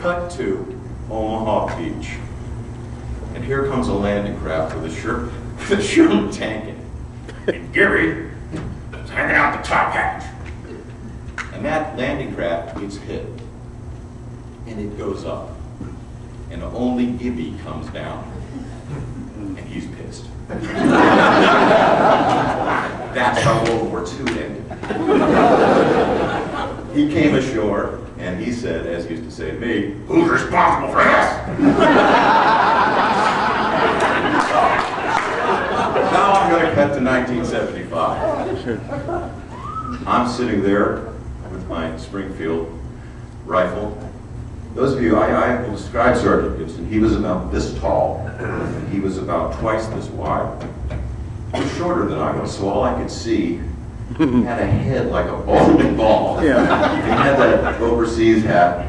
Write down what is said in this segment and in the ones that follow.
Cut to Omaha Beach. And here comes a landing craft with a Sherman tank in it. And Gary is hanging out the top hatch. And that landing craft gets hit. And it goes up. And only Gibby comes down. And he's pissed. That's how World War II ended. He came ashore and he said, as he used to say to me, "Who's responsible for this?" Now I'm going to cut to 1975. I'm sitting there with my Springfield rifle. Those of you, I will describe Sergeant Gibson. He was about this tall, and he was about twice this wide. He was shorter than I was, so all I could see, he had a head like a bowling ball. Yeah. He had that overseas hat,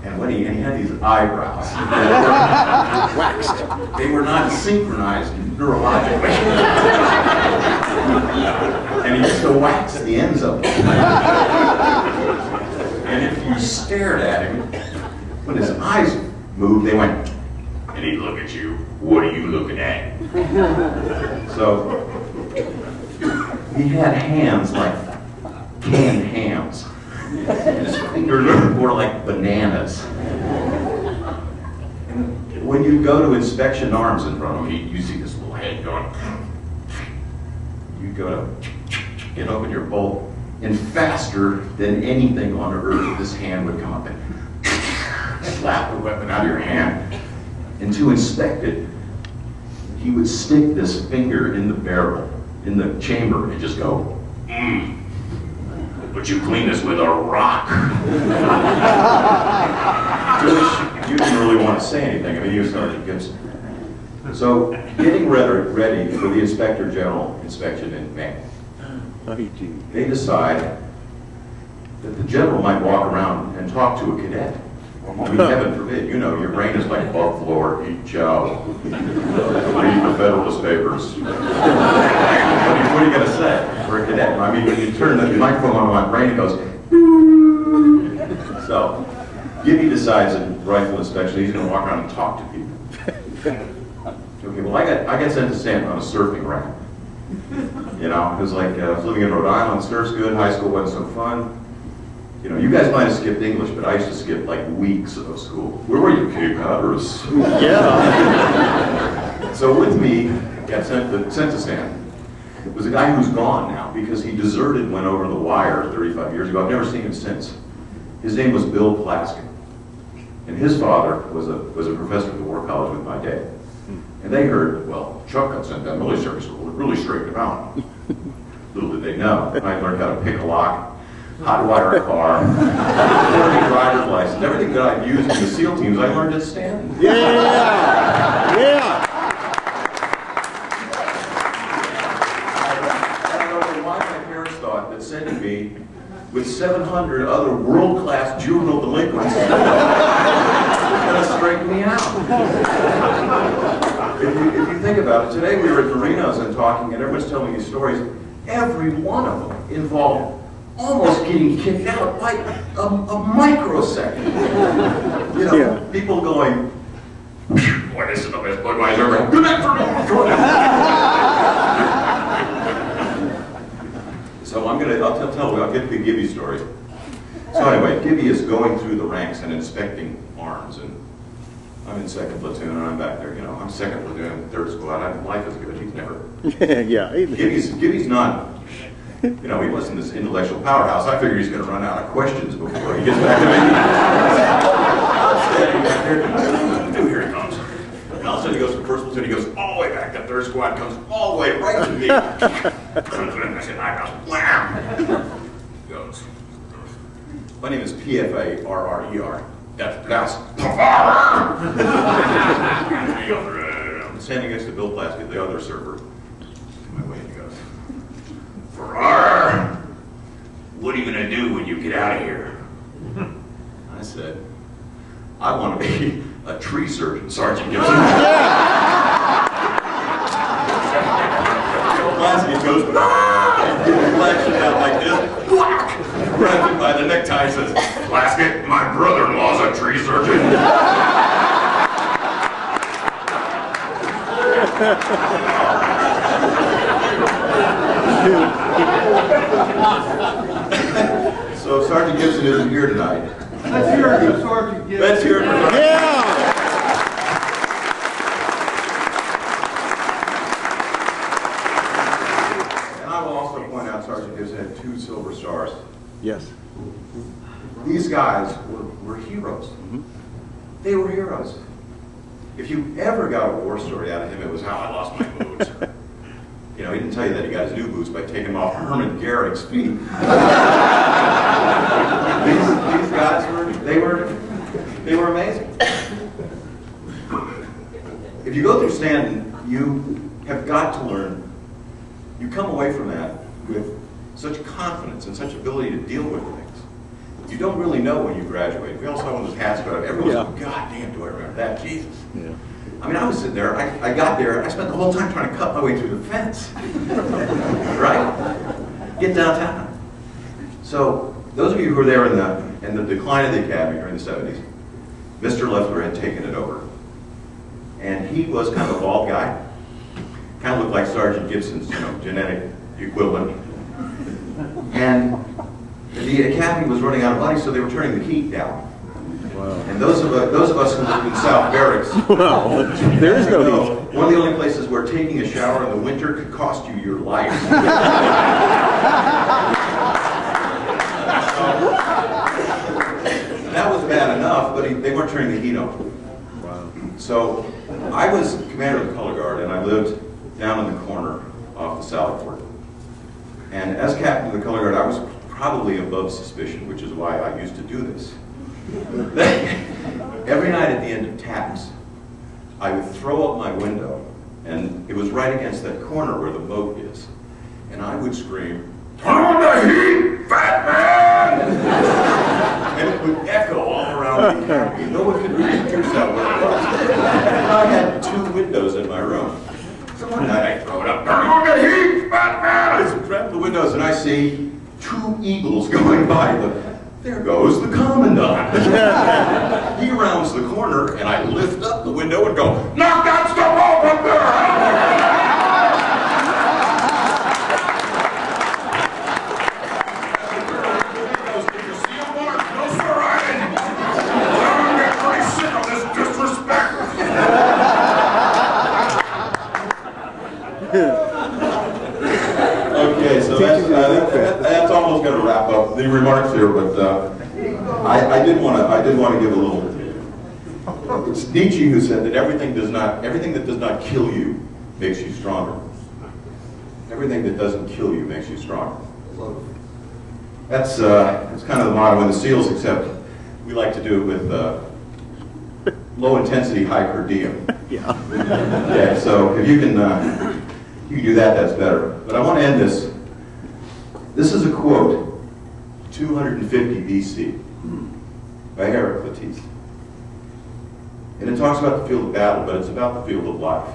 and he had these eyebrows. Waxed. They were not synchronized neurologically. And he used to wax the ends of them. And if you stared at him, when his eyes moved, they went, and he'd look at you, "What are you looking at?" So, he had hands like canned hams. And his fingers were more like bananas. And when you go to inspection arms in front of him, you see this little head going. You go to get open your bolt. And faster than anything on earth, this hand would come up and slap the weapon out of your hand. And to inspect it, he would stick this finger in the barrel, in the chamber, and just go, "But you clean this with a rock." You didn't really want to say anything. I mean, he was Sergeant Gibson. So, getting ready for the Inspector General inspection in May. They decide that the general might walk around and talk to a cadet. I mean, heaven forbid, you know, your brain is like bug floor, eat chow, read the Federalist Papers. What are you going to say for a cadet? I mean, when you turn the microphone on my brain, it goes, so, Gibby decides in rifle inspection he's going to walk around and talk to people. Okay, well, I got sent to Staunton on a surfing ramp. You know, it was like, I was living in Rhode Island, surf's good, high school wasn't so fun. You know, you guys might have skipped English, but I used to skip like weeks of school. Where were you, Cape Hatteras? Yeah. So with me, got sent to Staunton. It was a guy who's gone now because he deserted, went over the wire 35 years ago. I've never seen him since. His name was Bill Plaskin. And his father was a professor at the War College with my dad. And they heard, well, Chuck got sent down to military school. It really straightened him out. Little did they know. I learned how to pick a lock, how to wire a car, learning driver's license. Everything that I've used in the SEAL teams, I learned at Staunton. Yeah! Yeah! I don't know why my parents thought that sending me with 700 other world-class juvenile delinquents was going to straighten me out. If you think about it, today we were at Marino's and talking, and everyone's telling me stories. Every one of them involved almost getting kicked out by a microsecond. You know, people going, "Boy, this is the best Budweiser ever. Good night for me." So I'll get the Gibby story. So anyway, Gibby is going through the ranks and inspecting arms, and I'm in second platoon, and I'm back there. You know, I'm second platoon, third squad. Life is good. He's never. Yeah. Gibby's not. You know, he wasn't this intellectual powerhouse. I figured he's going to run out of questions before he gets back to me. I'm standing back there. Here he comes. And all of a sudden he goes to first platoon. He goes all the way back to third squad. Comes all the way right to me. I said, "Eyebrows." Wham! He goes, "My name is Pfarrer. That's pronounced Pfarrer." I'm standing next to Bill Plaskin, the other server. My way, he goes, "Pfarrer, what are you going to do when you get out of here?" I said, "I want to be a tree surgeon, Sergeant Gibson." Plaskin goes, and flashes out like this, grabs him by the necktie and says, "Plaskin, my brother-in-law's a a tree surgeon. So Sergeant Gibson isn't here tonight. Let's hear it for Sergeant Gibson. Let's hear it for Sergeant. Yeah. And I will also point out Sergeant Gibson had 2 silver stars. Yes. These guys were heroes. They were heroes. If you ever got a war story out of him, it was how I lost my boots. You know, he didn't tell you that he got his new boots by taking them off Herman Garrick's feet. These guys they were amazing. If you go through Staunton, you have got to learn. You come away from that with such confidence and such ability to deal with things. You don't really know when you graduate. We all saw one of those hats go up. Everyone's like, God damn, do I remember that? Jesus. Yeah. I mean, I was sitting there, I got there, I spent the whole time trying to cut my way through the fence. Right? Get downtown. So, those of you who were there in the decline of the academy during the 70s, Mr. Leffler had taken it over. And he was kind of a bald guy. Kind of looked like Sergeant Gibson's, genetic equivalent. And the academy was running out of money, so they were turning the heat down. Wow. And those of us who lived in South Barracks, Well, there is no heat. one of the only places where taking a shower in the winter could cost you your life. That was bad enough, but they weren't turning the heat on. Wow. So I was commander of the color guard, and I lived down in the corner off the Sally Port. And as captain of the color guard, I was probably above suspicion, which is why I used to do this. Every night at the end of taps, I would throw up my window, and it was right against that corner where the moat is, and I would scream, "Turn on the heat, fat man!" And it would echo all around the academy. No one could really pierce out where it was. And I had 2 windows in my room. So one night I throw it up, "Turn on the heat, fat man!" I grab the windows, and I see 2 eagles going by. There goes the commandant. He rounds the corner, and I lift up the window and go, "Knock that stuff off up there!" Did you see him, Mark? No, sir, I didn't. I'm getting pretty sick of this disrespect. Okay, so that's almost going to wrap up the remarks here, but I did want to give a little. It's Nietzsche who said that everything that does not kill you makes you stronger. Everything that doesn't kill you makes you stronger. That's kind of the motto in the SEALs, except we like to do it with low intensity, high per diem. Yeah. Okay, so if you can do that, that's better. But I want to end this. This is a quote, 250 BC, by Eric Batiste. And it talks about the field of battle, but it's about the field of life.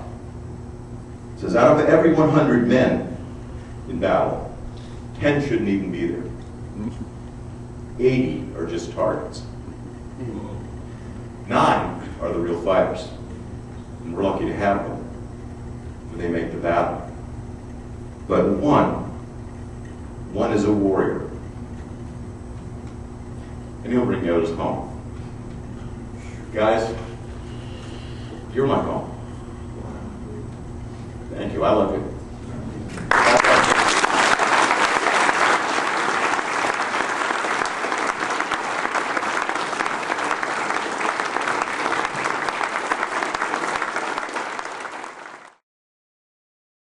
It says, out of every 100 men in battle, 10 shouldn't even be there. 80 are just targets. 9 are the real fighters. And we're lucky to have them when they make the battle. But one is a warrior. And he'll bring Yoda's home. Guys, you're my home. Thank you. I love you.